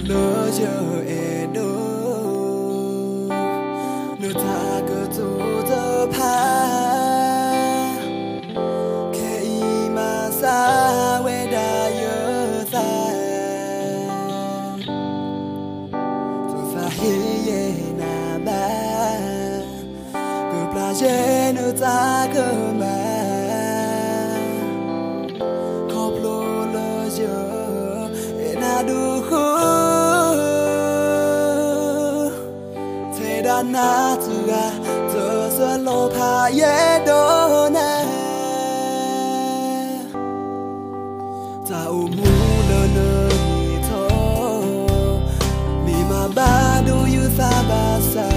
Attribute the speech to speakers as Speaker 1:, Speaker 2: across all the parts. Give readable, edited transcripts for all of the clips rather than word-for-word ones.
Speaker 1: Lỡ giờ e đô nửa ta cơ tu tơ pa ke ima sa we da yo sa tu fa he ye na ba cơ pla je nửa ta cơ ma khop lo lỡ giờ e na du khu na tuga to so lo pa ye do na ta u mu lo no mi tho mi ma ba do you sa ba sa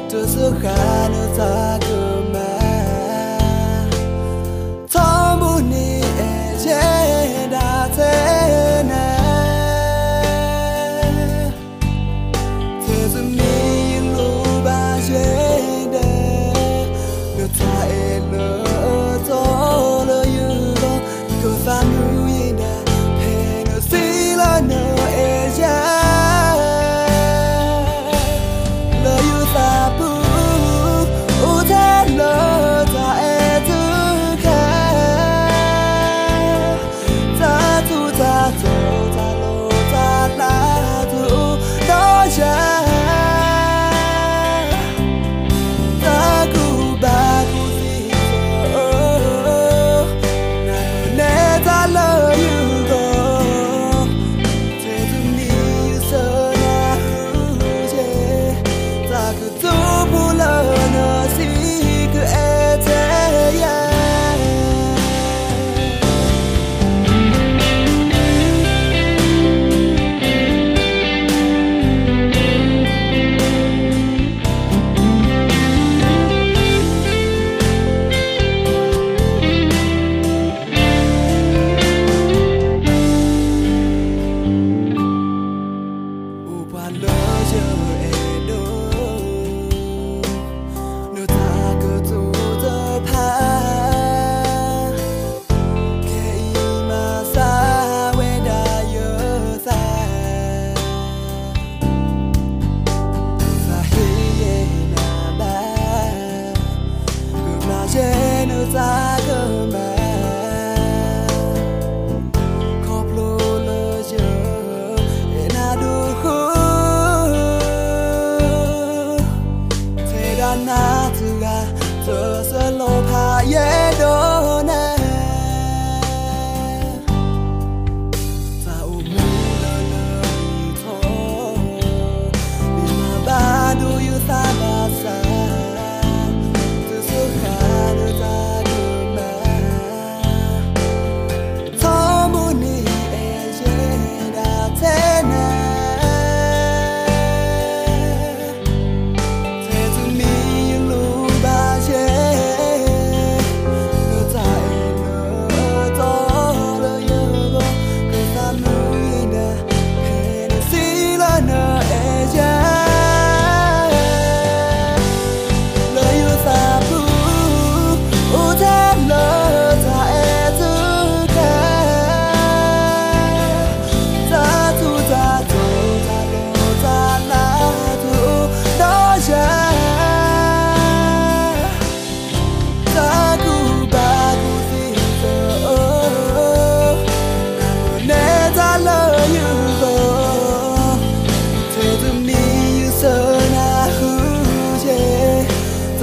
Speaker 1: to so kha no ta ko ma tho mu ni e je da te na ta cơ mà khop lo lỡ giờ e na du khu thế đã na tuga to so lo pa ye do na ta u mu lo lo tho mi ma ba do you sa ba sa to so kha no ta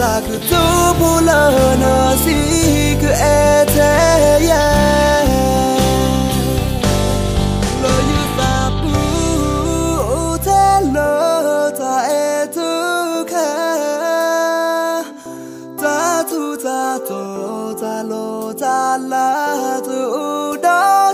Speaker 1: ta cứ tu bu lơ nơ si cứ e thế ya lơ như ta bu thế lơ ta e tu kha ta tu ta to ta lo ta la tu đó